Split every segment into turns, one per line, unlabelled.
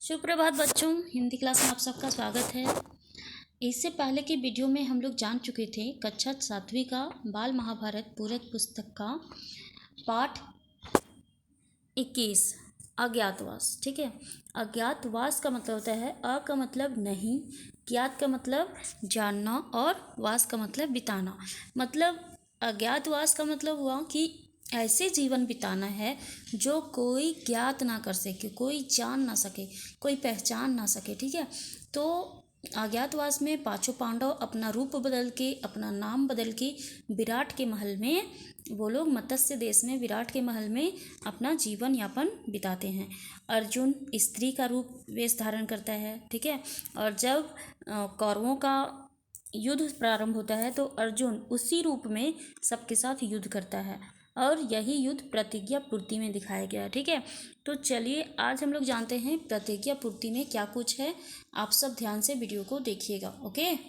सुप्रभात बच्चों, हिंदी क्लास में आप सबका स्वागत है। इससे पहले की वीडियो में हम लोग जान चुके थे कक्षा 7वीं का बाल महाभारत पूरक पुस्तक का पाठ 21 अज्ञातवास। ठीक है, अज्ञातवास का मतलब होता है अ का मतलब नहीं, ज्ञात का मतलब जानना और वास का मतलब बिताना। मतलब अज्ञातवास का मतलब हुआ कि ऐसे जीवन बिताना है जो कोई ज्ञात ना कर सके, कोई जान ना सके, कोई पहचान ना सके। ठीक है, तो अज्ञातवास में पांचों पांडव अपना रूप बदल के, अपना नाम बदल के विराट के महल में, वो लोग मत्स्य देश में विराट के महल में अपना जीवन यापन बिताते हैं। अर्जुन स्त्री का रूप वेश धारण करता है। ठीक है, और जब कौरवों का युद्ध प्रारंभ होता है तो अर्जुन उसी रूप में सबके साथ युद्ध करता है और यही युद्ध प्रतिज्ञा पूर्ति में दिखाया गया है। ठीक है, तो चलिए आज हम लोग जानते हैं प्रतिज्ञा पूर्ति में क्या कुछ है। आप सब ध्यान से वीडियो को देखिएगा। ओके,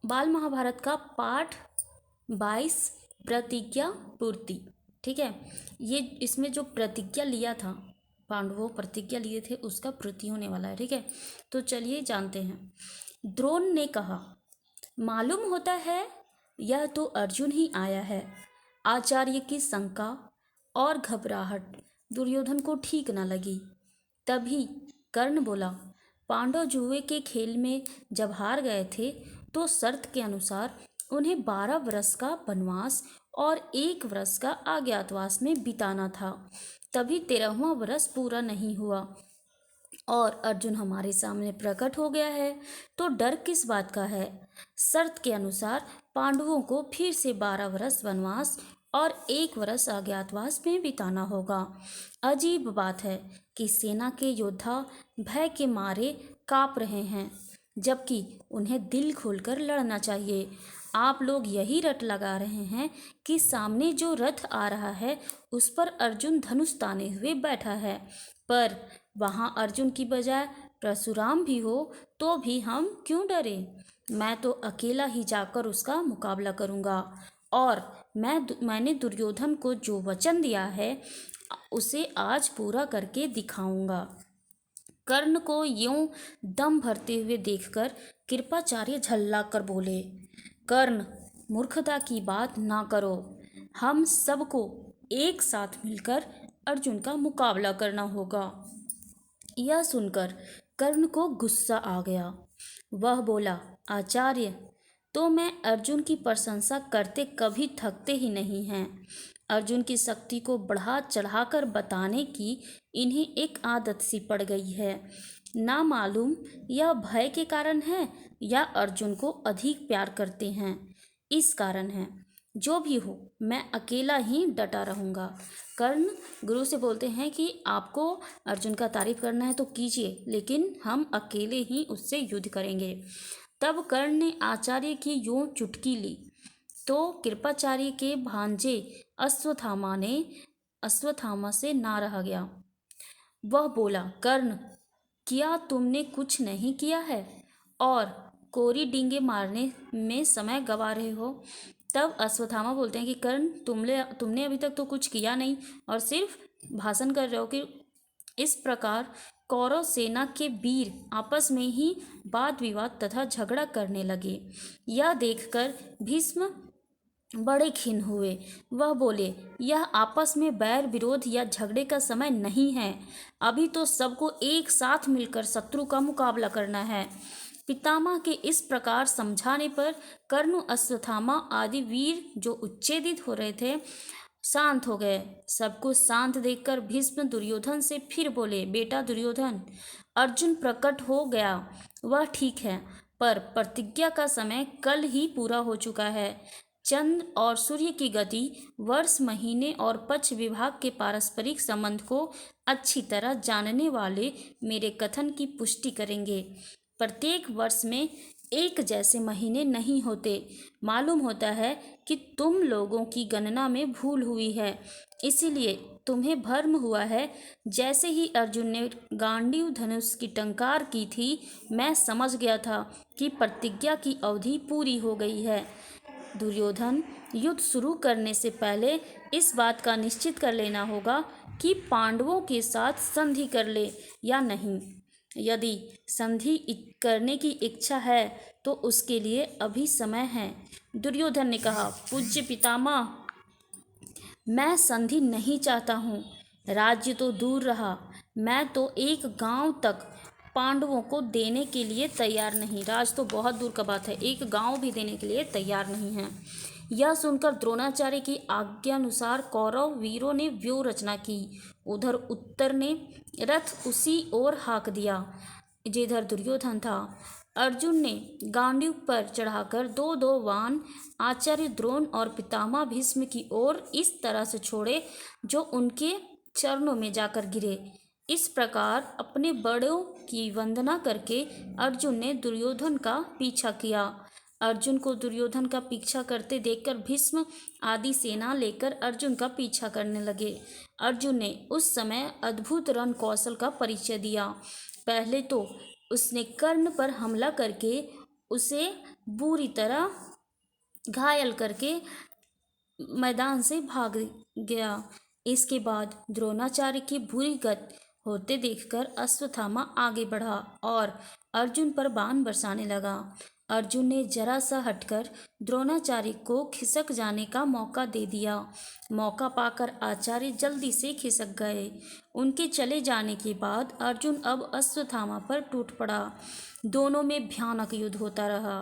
बाल महाभारत का पाठ 22 प्रतिज्ञा पूर्ति। ठीक है, ये इसमें जो प्रतिज्ञा लिया था, पांडवों प्रतिज्ञा लिए थे, उसका पूर्ति होने वाला है। ठीक है, तो चलिए जानते हैं। द्रोण ने कहा, मालूम होता है यह तो अर्जुन ही आया है। आचार्य की शंका और घबराहट दुर्योधन को ठीक न लगी। तभी कर्ण बोला, पांडव जुए के खेल में जब हार गए थे तो शर्त के अनुसार उन्हें 12 वर्ष का वनवास और 1 वर्ष का अज्ञातवास में बिताना था। तभी 13वां वर्ष पूरा नहीं हुआ और अर्जुन हमारे सामने प्रकट हो गया है, तो डर किस बात का है। शर्त के अनुसार पांडवों को फिर से 12 वर्ष वनवास और 1 वर्ष अज्ञातवास में बिताना होगा। अजीब बात है कि सेना के योद्धा भय के मारे कांप रहे हैं, जबकि उन्हें दिल खोलकर लड़ना चाहिए। आप लोग यही रट लगा रहे हैं कि सामने जो रथ आ रहा है उस पर अर्जुन धनुष ताने हुए बैठा है, पर वहां अर्जुन की बजाय परशुराम भी हो तो भी हम क्यों डरें। मैं तो अकेला ही जाकर उसका मुकाबला करूंगा और मैंने दुर्योधन को जो वचन दिया है उसे आज पूरा करके दिखाऊंगा। कर्ण को यूं दम भरते हुए देखकर कृपाचार्य झल्लाकर बोले, कर्ण, मूर्खता की बात ना करो। हम सबको एक साथ मिलकर अर्जुन का मुकाबला करना होगा। यह सुनकर कर्ण को गुस्सा आ गया। वह बोला, आचार्य, तो मैं अर्जुन की प्रशंसा करते कभी थकते ही नहीं हैं। अर्जुन की शक्ति को बढ़ा चढ़ाकर बताने की इन्हें एक आदत सी पड़ गई है। ना मालूम यह भय के कारण है या अर्जुन को अधिक प्यार करते हैं, इस कारण है। जो भी हो, मैं अकेला ही डटा रहूंगा। कर्ण गुरु से बोलते हैं कि आपको अर्जुन का तारीफ करना है तो कीजिए, लेकिन हम अकेले ही उससे युद्ध करेंगे। तब कर्ण ने आचार्य की यूं चुटकी ली तो कृपाचार्य के भांजे अश्वत्थामा से ना रहा गया। वह बोला, कर्ण, क्या तुमने कुछ नहीं किया है और कोरी डींगे मारने में समय गवा रहे हो। तब अश्वत्थामा बोलते हैं कि कर्ण, तुमने अभी तक तो कुछ किया नहीं और सिर्फ भाषण कर रहे हो। कि इस प्रकार कौरव सेना के वीर आपस में ही वाद विवाद तथा झगड़ा करने लगे। यह देखकर भीष्म बड़े खिन्न हुए। वह बोले, यह आपस में बैर विरोध या झगड़े का समय नहीं है। अभी तो सबको एक साथ मिलकर शत्रु का मुकाबला करना है। पितामह के इस प्रकार समझाने पर कर्ण, अश्वत्थामा आदि वीर जो उच्छेदित हो रहे थे शांत हो गए। सबको शांत देखकर भीष्म दुर्योधन से फिर बोले, बेटा दुर्योधन, अर्जुन प्रकट हो गया वह ठीक है, पर प्रतिज्ञा का समय कल ही पूरा हो चुका है। चंद्र और सूर्य की गति, वर्ष, महीने और पक्ष विभाग के पारस्परिक संबंध को अच्छी तरह जानने वाले मेरे कथन की पुष्टि करेंगे। प्रत्येक वर्ष में एक जैसे महीने नहीं होते। मालूम होता है कि तुम लोगों की गणना में भूल हुई है, इसीलिए तुम्हें भ्रम हुआ है। जैसे ही अर्जुन ने गांडीव धनुष की टंकार की थी, मैं समझ गया था कि प्रतिज्ञा की अवधि पूरी हो गई है। दुर्योधन, युद्ध शुरू करने से पहले इस बात का निश्चित कर लेना होगा कि पांडवों के साथ संधि कर ले या नहीं। यदि संधि करने की इच्छा है तो उसके लिए अभी समय है। दुर्योधन ने कहा, पूज्य पितामह, मैं संधि नहीं चाहता हूँ। राज्य तो दूर रहा, मैं तो एक गांव तक पांडवों को देने के लिए तैयार नहीं। राज तो बहुत दूर का बात है, एक गांव भी देने के लिए तैयार नहीं है। यह सुनकर द्रोणाचार्य की आज्ञानुसार कौरव वीरों ने व्यूह रचना की। उधर उत्तर ने रथ उसी ओर हाँक दिया जिधर दुर्योधन था। अर्जुन ने गांडीव पर चढ़ाकर दो दो बाण आचार्य द्रोण और पितामह भीष्म की ओर इस तरह से छोड़े जो उनके चरणों में जाकर गिरे। इस प्रकार अपने बड़ों की वंदना करके अर्जुन ने दुर्योधन का पीछा किया। अर्जुन को दुर्योधन का पीछा करते देखकर भीष्म आदि सेना लेकर अर्जुन का पीछा करने लगे। अर्जुन ने उस समय अद्भुत रण कौशल का परिचय दिया। पहले तो उसने कर्ण पर हमला करके उसे बुरी तरह घायल करके मैदान से भाग गया। इसके बाद द्रोणाचार्य की बुरी गति होते देखकर अश्वत्थामा आगे बढ़ा और अर्जुन पर बाण बरसाने लगा। अर्जुन ने जरा सा हटकर द्रोणाचार्य को खिसक जाने का मौका दे दिया। मौका पाकर आचार्य जल्दी से खिसक गए। उनके चले जाने के बाद अर्जुन अब अश्वत्थामा पर टूट पड़ा। दोनों में भयानक युद्ध होता रहा।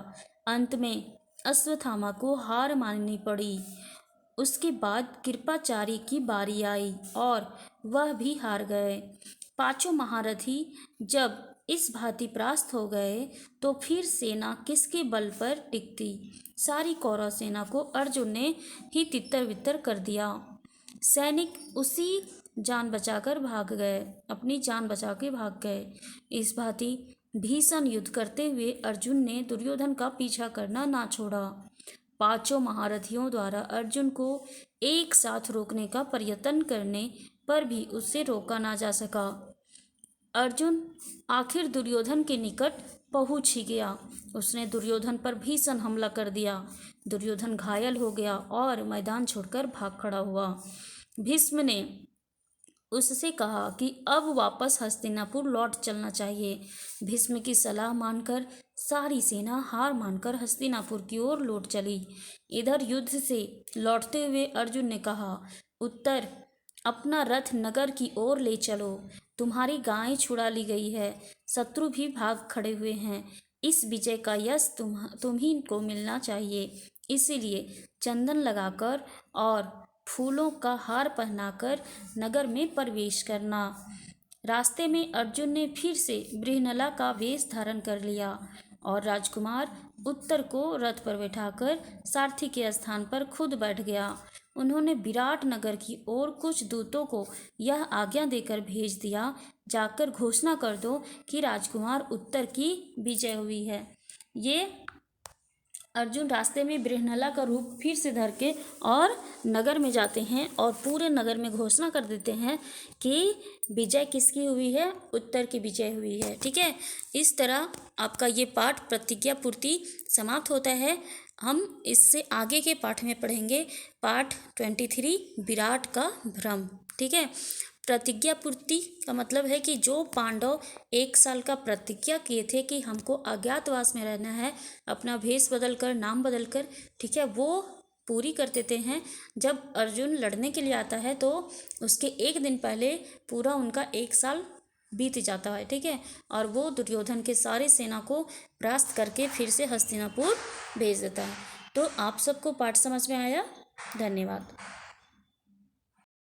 अंत में अश्वत्थामा को हार माननी पड़ी। उसके बाद कृपाचार्य की बारी आई और वह भी हार गए। पांचों महारथी जब इस भांति परास्त हो गए तो फिर सेना किसके बल पर टिकती। सारी कौरव सेना को अर्जुन ने ही तितर बितर कर दिया। सैनिक उसी जान बचाकर भाग गए, अपनी जान बचा के भाग गए। इस भांति भीषण युद्ध करते हुए अर्जुन ने दुर्योधन का पीछा करना ना छोड़ा। पांचों महारथियों द्वारा अर्जुन को एक साथ रोकने का प्रयत्न करने पर भी उससे रोका ना जा सका। अर्जुन आखिर दुर्योधन के निकट पहुंच ही गया। उसने दुर्योधन पर भीषण हमला कर दिया। दुर्योधन घायल हो गया और मैदान छोड़कर भाग खड़ा हुआ। भीष्म ने उससे कहा कि अब वापस हस्तिनापुर लौट चलना चाहिए। भीष्म की सलाह मानकर सारी सेना हार मानकर हस्तिनापुर की ओर लौट चली। इधर युद्ध से लौटते हुए अर्जुन ने कहा, उत्तर, अपना रथ नगर की ओर ले चलो। तुम्हारी गायें छुड़ा ली गई है, शत्रु भी भाग खड़े हुए हैं। इस विजय का यश तुम ही को मिलना चाहिए। इसीलिए चंदन लगाकर और फूलों का हार पहनाकर नगर में प्रवेश करना। रास्ते में अर्जुन ने फिर से बृहनला का वेश धारण कर लिया और राजकुमार उत्तर को रथ पर बैठाकर सारथी के स्थान पर खुद बैठ गया। उन्होंने विराट नगर की ओर कुछ दूतों को यह आज्ञा देकर भेज दिया, जाकर घोषणा कर दो कि राजकुमार उत्तर की विजय हुई है। ये अर्जुन रास्ते में बृहनला का रूप फिर से धर के और नगर में जाते हैं और पूरे नगर में घोषणा कर देते हैं कि विजय किसकी हुई है, उत्तर की विजय हुई है। ठीक है, इस तरह आपका ये पाठ प्रतिज्ञा पूर्ति समाप्त होता है। हम इससे आगे के पाठ में पढ़ेंगे पाठ 23 विराट का भ्रम। ठीक है, प्रतिज्ञा पूर्ति का मतलब है कि जो पांडव 1 साल का प्रतिज्ञा किए थे कि हमको अज्ञातवास में रहना है, अपना भेष बदलकर, नाम बदलकर, ठीक है, वो पूरी कर देते हैं। जब अर्जुन लड़ने के लिए आता है तो उसके 1 दिन पहले पूरा उनका 1 साल बीत जाता है। ठीक है, और वो दुर्योधन के सारे सेना को परास्त करके फिर से हस्तिनापुर भेज देता है। तो आप सबको पाठ समझ में आया? धन्यवाद।